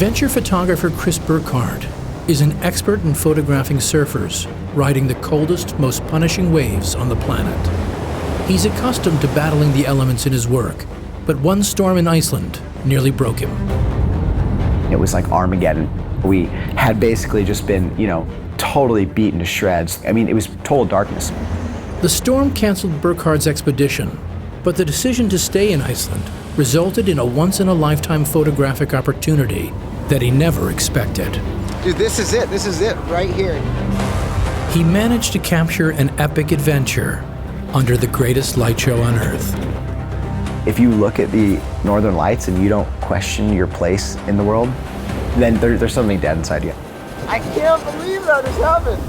Adventure photographer Chris Burkard is an expert in photographing surfers riding the coldest, most punishing waves on the planet. He's accustomed to battling the elements in his work, but one storm in Iceland nearly broke him. It was like Armageddon. We had basically just been, totally beaten to shreds. I mean, it was total darkness. The storm canceled Burkard's expedition, but the decision to stay in Iceland resulted in a once-in-a-lifetime photographic opportunity that he never expected. Dude, this is it right here. He managed to capture an epic adventure under the greatest light show on Earth. If you look at the Northern Lights and you don't question your place in the world, then there's something dead inside you. I can't believe that just happened.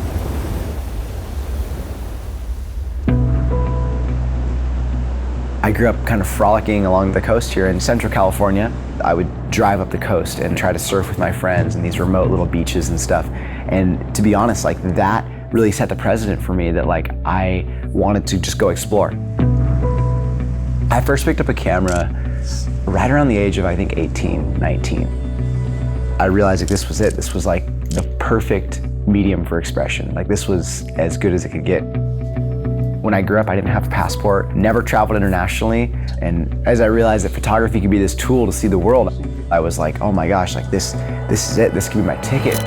I grew up kind of frolicking along the coast here in Central California. I would drive up the coast and try to surf with my friends in these remote little beaches and stuff. And to be honest, that really set the precedent for me that I wanted to just go explore. I first picked up a camera right around the age of, I think, 18, 19. I realized this was it. This was the perfect medium for expression. This was as good as it could get. When I grew up, I didn't have a passport, never traveled internationally. And as I realized that photography could be this tool to see the world, I was like, oh my gosh, this is it. This could be my ticket.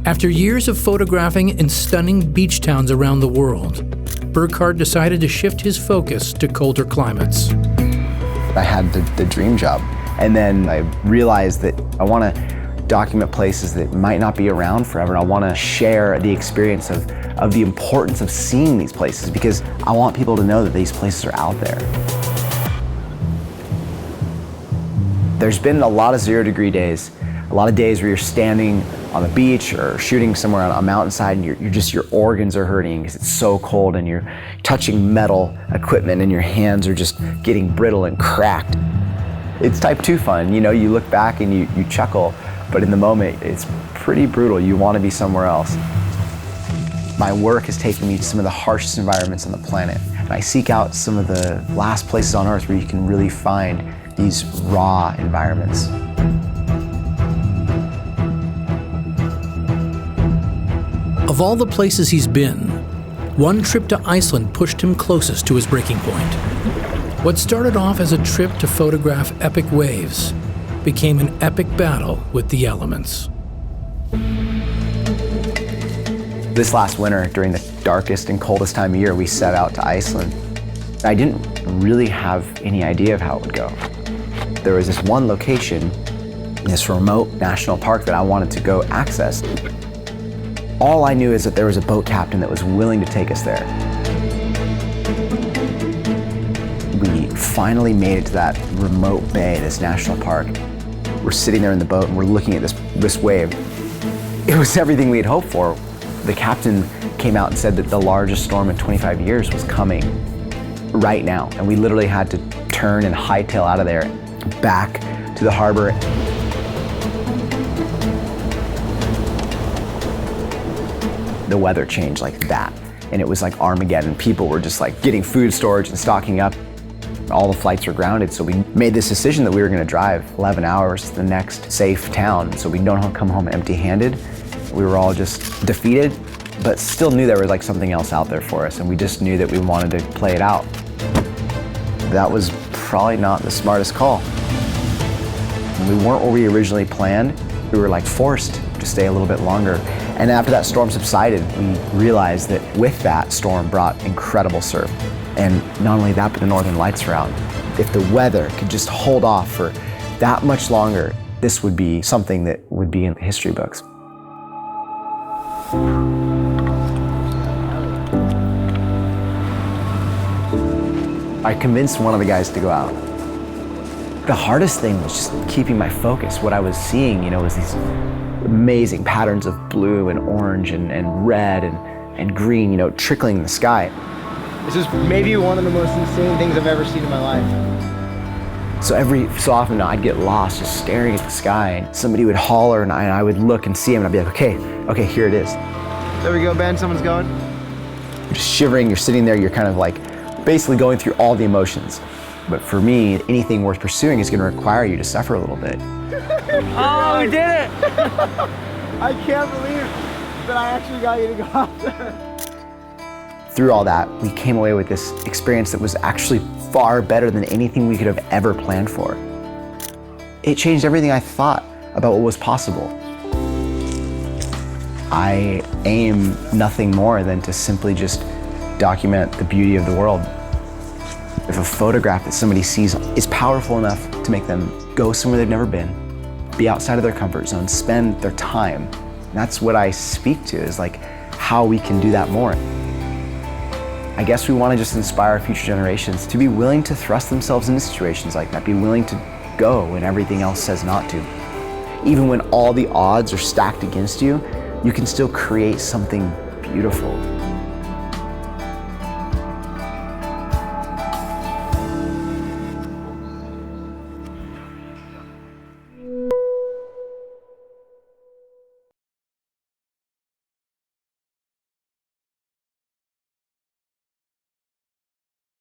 After years of photographing in stunning beach towns around the world, Burkard decided to shift his focus to colder climates. I had the dream job. And then I realized that I want to document places that might not be around forever. And I want to share the experience of the importance of seeing these places, because I want people to know that these places are out there. There's been a lot of 0-degree days, a lot of days where you're standing on the beach or shooting somewhere on a mountainside and your organs are hurting because it's so cold, and you're touching metal equipment and your hands are just getting brittle and cracked. It's type 2 fun, you look back and you chuckle, but in the moment it's pretty brutal. You want to be somewhere else. My work has taken me to some of the harshest environments on the planet. And I seek out some of the last places on Earth where you can really find these raw environments. Of all the places he's been, one trip to Iceland pushed him closest to his breaking point. What started off as a trip to photograph epic waves became an epic battle with the elements. This last winter, during the darkest and coldest time of year, we set out to Iceland. I didn't really have any idea of how it would go. There was this one location in this remote national park that I wanted to go access. All I knew is that there was a boat captain that was willing to take us there. We finally made it to that remote bay, this national park. We're sitting there in the boat and we're looking at this wave. It was everything we had hoped for. The captain came out and said that the largest storm in 25 years was coming right now. And we literally had to turn and hightail out of there back to the harbor. The weather changed like that. And it was like Armageddon. People were just getting food storage and stocking up. All the flights were grounded. So we made this decision that we were going to drive 11 hours to the next safe town so we don't come home empty-handed. We were all just defeated, but still knew there was something else out there for us, and we just knew that we wanted to play it out. That was probably not the smartest call. We weren't where we originally planned. We were forced to stay a little bit longer. And after that storm subsided, we realized that with that storm brought incredible surf. And not only that, but the Northern Lights are out. If the weather could just hold off for that much longer, this would be something that would be in the history books. I convinced one of the guys to go out. The hardest thing was just keeping my focus. What I was seeing, was these amazing patterns of blue and orange and red and green, trickling in the sky. This is maybe one of the most insane things I've ever seen in my life. So every so often I'd get lost just staring at the sky, and somebody would holler and I would look and see him and I'd be like, okay, here it is. There we go, Ben, someone's going. You're just shivering, you're sitting there, you're kind of basically going through all the emotions. But for me, anything worth pursuing is going to require you to suffer a little bit. Oh, we did it! I can't believe that I actually got you to go out there. Through all that, we came away with this experience that was actually far better than anything we could have ever planned for. It changed everything I thought about what was possible. I aim nothing more than to simply just document the beauty of the world. If a photograph that somebody sees is powerful enough to make them go somewhere they've never been, be outside of their comfort zone, spend their time, that's what I speak to, is like how we can do that more. I guess we want to just inspire future generations to be willing to thrust themselves into situations like that, be willing to go when everything else says not to. Even when all the odds are stacked against you, you can still create something beautiful.